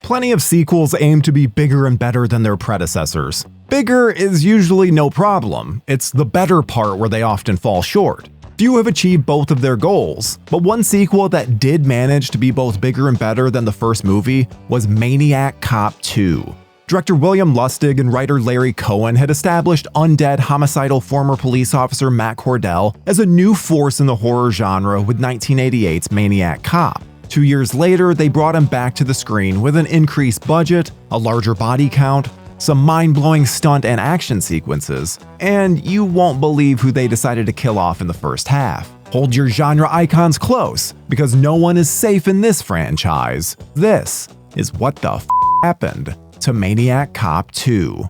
Plenty of sequels aim to be bigger and better than their predecessors. Bigger is usually no problem, it's the better part where they often fall short. Few have achieved both of their goals, but one sequel that did manage to be both bigger and better than the first movie was Maniac Cop 2. Director William Lustig and writer Larry Cohen had established undead homicidal former police officer Matt Cordell as a new force in the horror genre with 1988's Maniac Cop. 2 years later, they brought him back to the screen with an increased budget, a larger body count, some mind-blowing stunt and action sequences, and you won't believe who they decided to kill off in the first half. Hold your genre icons close, because no one is safe in this franchise. This is what the happened to Maniac Cop 2.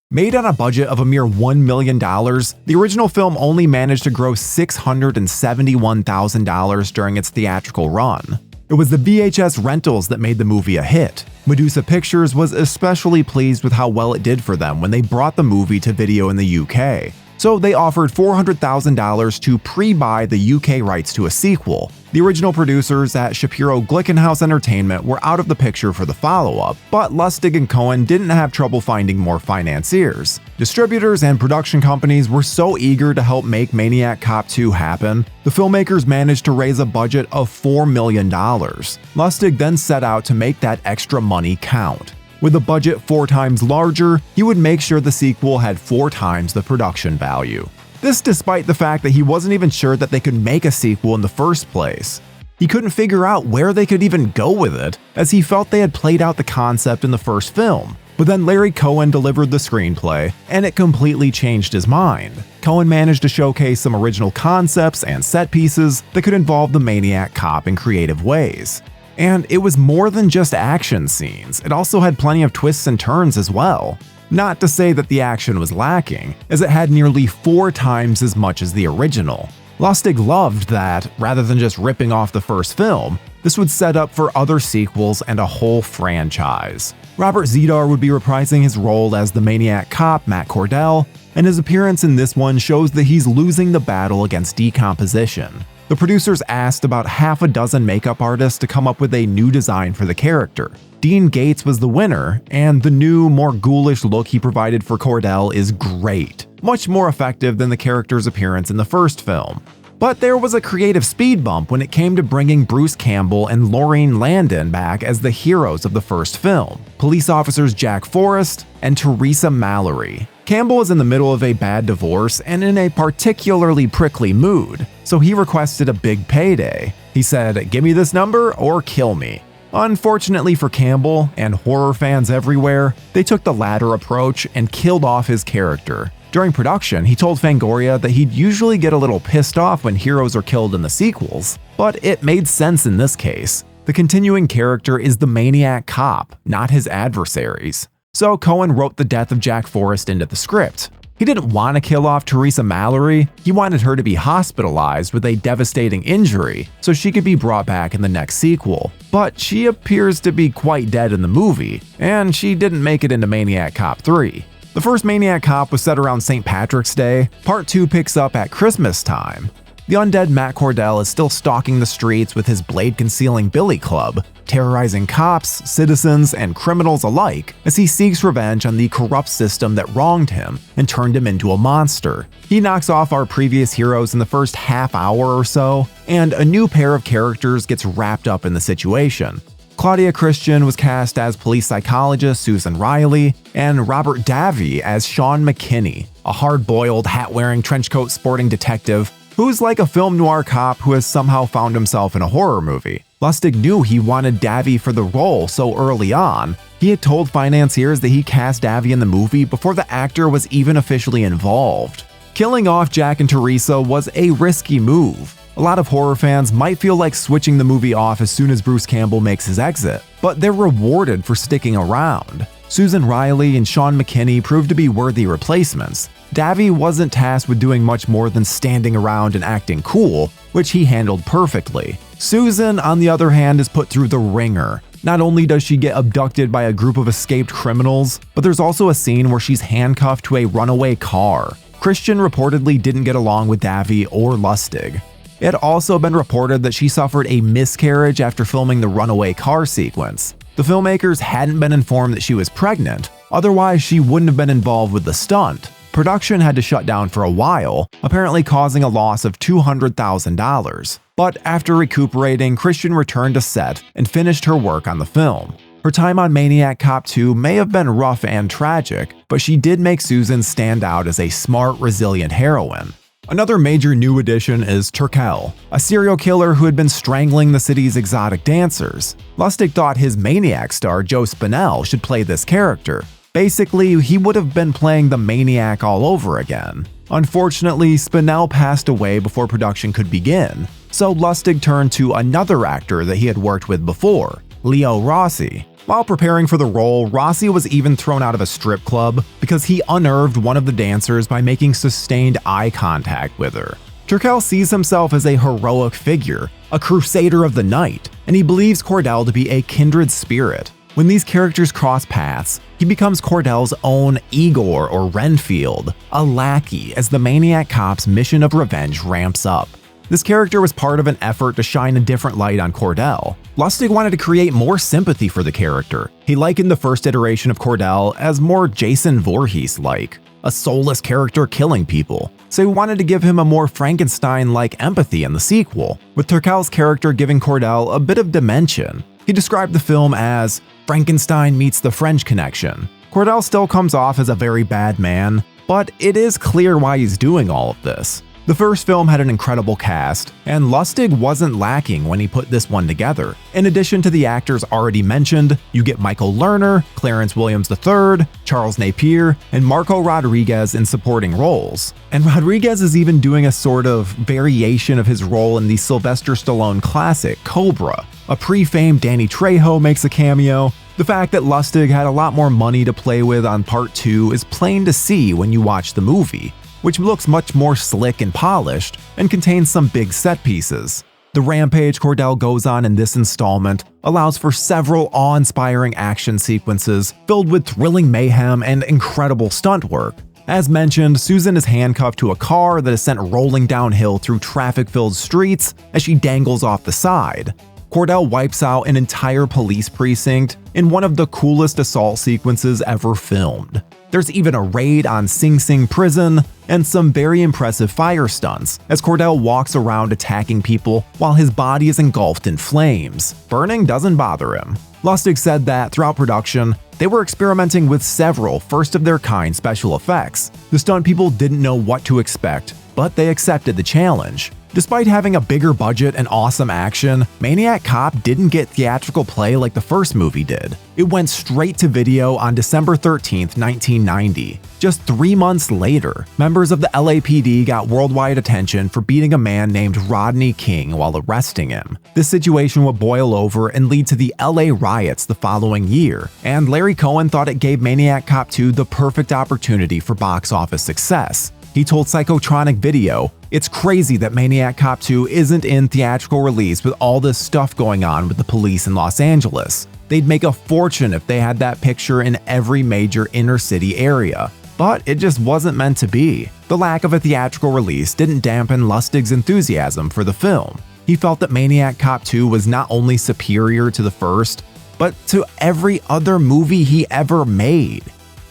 Made on a budget of a mere $1 million, the original film only managed to gross $671,000 during its theatrical run. It was the VHS rentals that made the movie a hit. Medusa Pictures was especially pleased with how well it did for them when they brought the movie to video in the UK. So they offered $400,000 to pre-buy the UK rights to a sequel. The original producers at Shapiro Glickenhaus Entertainment were out of the picture for the follow-up, but Lustig and Cohen didn't have trouble finding more financiers. Distributors and production companies were so eager to help make Maniac Cop 2 happen, the filmmakers managed to raise a budget of $4 million. Lustig then set out to make that extra money count. With a budget 4 times larger, he would make sure the sequel had 4 times the production value. This despite the fact that he wasn't even sure that they could make a sequel in the first place. He couldn't figure out where they could even go with it, as he felt they had played out the concept in the first film. But then Larry Cohen delivered the screenplay, and it completely changed his mind. Cohen managed to showcase some original concepts and set pieces that could involve the Maniac Cop in creative ways. And it was more than just action scenes, it also had plenty of twists and turns as well. Not to say that the action was lacking, as it had nearly 4 times as much as the original. Lustig loved that, rather than just ripping off the first film, this would set up for other sequels and a whole franchise. Robert Z'Dar would be reprising his role as the Maniac Cop, Matt Cordell, and his appearance in this one shows that he's losing the battle against decomposition. The producers asked about half a dozen makeup artists to come up with a new design for the character. Dean Gates was the winner, and the new, more ghoulish look he provided for Cordell is great, much more effective than the character's appearance in the first film. But there was a creative speed bump when it came to bringing Bruce Campbell and Laureen Landon back as the heroes of the first film, police officers Jack Forrest and Teresa Mallory. Campbell was in the middle of a bad divorce and in a particularly prickly mood, so he requested a big payday. He said, "Give me this number or kill me." Unfortunately for Campbell and horror fans everywhere, they took the latter approach and killed off his character. During production, he told Fangoria that he'd usually get a little pissed off when heroes are killed in the sequels, but it made sense in this case. The continuing character is the Maniac Cop, not his adversaries. So Cohen wrote the death of Jack Forrest into the script. He didn't want to kill off Teresa Mallory, he wanted her to be hospitalized with a devastating injury so she could be brought back in the next sequel. But she appears to be quite dead in the movie, and she didn't make it into Maniac Cop 3. The first Maniac Cop was set around St. Patrick's Day, Part 2 picks up at Christmas time. The undead Matt Cordell is still stalking the streets with his blade-concealing billy club, terrorizing cops, citizens, and criminals alike as he seeks revenge on the corrupt system that wronged him and turned him into a monster. He knocks off our previous heroes in the first half hour or so, and a new pair of characters gets wrapped up in the situation. Claudia Christian was cast as police psychologist Susan Riley, and Robert Davi as Sean McKinney, a hard-boiled, hat-wearing, trenchcoat sporting detective who's like a film noir cop who has somehow found himself in a horror movie. Lustig knew he wanted Davi for the role so early on. He had told financiers that he cast Davi in the movie before the actor was even officially involved. Killing off Jack and Teresa was a risky move. A lot of horror fans might feel like switching the movie off as soon as Bruce Campbell makes his exit, but they're rewarded for sticking around. Susan Riley and Sean McKinney proved to be worthy replacements. Davi wasn't tasked with doing much more than standing around and acting cool, which he handled perfectly. Susan, on the other hand, is put through the ringer. Not only does she get abducted by a group of escaped criminals, but there's also a scene where she's handcuffed to a runaway car. Christian reportedly didn't get along with Davi or Lustig. It had also been reported that she suffered a miscarriage after filming the runaway car sequence. The filmmakers hadn't been informed that she was pregnant, otherwise she wouldn't have been involved with the stunt. Production had to shut down for a while, apparently causing a loss of $200,000. But after recuperating, Christian returned to set and finished her work on the film. Her time on Maniac Cop 2 may have been rough and tragic, but she did make Susan stand out as a smart, resilient heroine. Another major new addition is Turkel, a serial killer who had been strangling the city's exotic dancers. Lustig thought his Maniac star Joe Spinell should play this character. Basically, he would have been playing the Maniac all over again. Unfortunately, Spinell passed away before production could begin, so Lustig turned to another actor that he had worked with before, Leo Rossi. While preparing for the role, Rossi was even thrown out of a strip club because he unnerved one of the dancers by making sustained eye contact with her. Turkel sees himself as a heroic figure, a crusader of the night, and he believes Cordell to be a kindred spirit. When these characters cross paths, he becomes Cordell's own Igor or Renfield, a lackey as the Maniac Cop's mission of revenge ramps up. This character was part of an effort to shine a different light on Cordell. Lustig wanted to create more sympathy for the character. He likened the first iteration of Cordell as more Jason Voorhees-like, a soulless character killing people, so he wanted to give him a more Frankenstein-like empathy in the sequel, with Turkel's character giving Cordell a bit of dimension. He described the film as Frankenstein meets the French Connection. Cordell still comes off as a very bad man, but it is clear why he's doing all of this. The first film had an incredible cast, and Lustig wasn't lacking when he put this one together. In addition to the actors already mentioned, you get Michael Lerner, Clarence Williams III, Charles Napier, and Marco Rodriguez in supporting roles. And Rodriguez is even doing a sort of variation of his role in the Sylvester Stallone classic, Cobra. A pre-famed Danny Trejo makes a cameo. The fact that Lustig had a lot more money to play with on Part 2 is plain to see when you watch the movie, which looks much more slick and polished and contains some big set pieces. The rampage Cordell goes on in this installment allows for several awe-inspiring action sequences filled with thrilling mayhem and incredible stunt work. As mentioned, Susan is handcuffed to a car that is sent rolling downhill through traffic-filled streets as she dangles off the side. Cordell wipes out an entire police precinct in one of the coolest assault sequences ever filmed. There's even a raid on Sing Sing prison and some very impressive fire stunts as Cordell walks around attacking people while his body is engulfed in flames. Burning doesn't bother him. Lustig said that throughout production, they were experimenting with several first-of-their-kind special effects. The stunt people didn't know what to expect, but they accepted the challenge. Despite having a bigger budget and awesome action, Maniac Cop didn't get theatrical play like the first movie did. It went straight to video on December 13, 1990. Just 3 months later, members of the LAPD got worldwide attention for beating a man named Rodney King while arresting him. This situation would boil over and lead to the LA riots the following year, and Larry Cohen thought it gave Maniac Cop 2 the perfect opportunity for box office success. He told Psychotronic Video, "It's crazy that Maniac Cop 2 isn't in theatrical release with all this stuff going on with the police in Los Angeles. They'd make a fortune if they had that picture in every major inner city area." But it just wasn't meant to be. The lack of a theatrical release didn't dampen Lustig's enthusiasm for the film. He felt that Maniac Cop 2 was not only superior to the first, but to every other movie he ever made.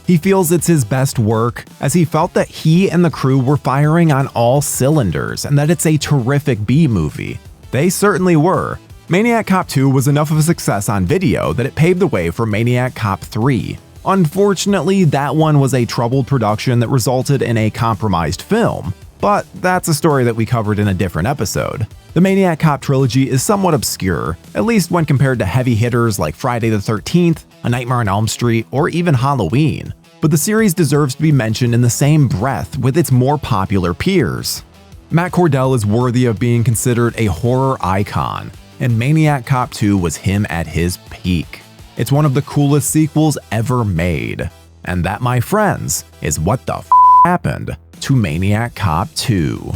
He feels it's his best work, as he felt that he and the crew were firing on all cylinders and that it's a terrific B-movie. They certainly were. Maniac Cop 2 was enough of a success on video that it paved the way for Maniac Cop 3. Unfortunately, that one was a troubled production that resulted in a compromised film, but that's a story that we covered in a different episode. The Maniac Cop trilogy is somewhat obscure, at least when compared to heavy hitters like Friday the 13th, A Nightmare on Elm Street, or even Halloween. But the series deserves to be mentioned in the same breath with its more popular peers. Matt Cordell is worthy of being considered a horror icon, and Maniac Cop 2 was him at his peak. It's one of the coolest sequels ever made. And that, my friends, is what the happened to Maniac Cop 2.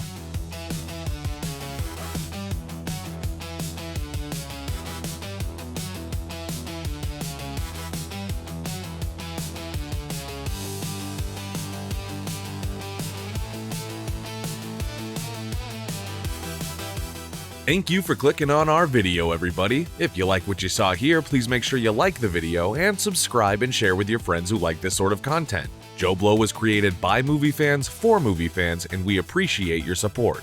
Thank you for clicking on our video, everybody. If you like what you saw here, please make sure you like the video and subscribe and share with your friends who like this sort of content. JoBlo was created by movie fans for movie fans, and we appreciate your support.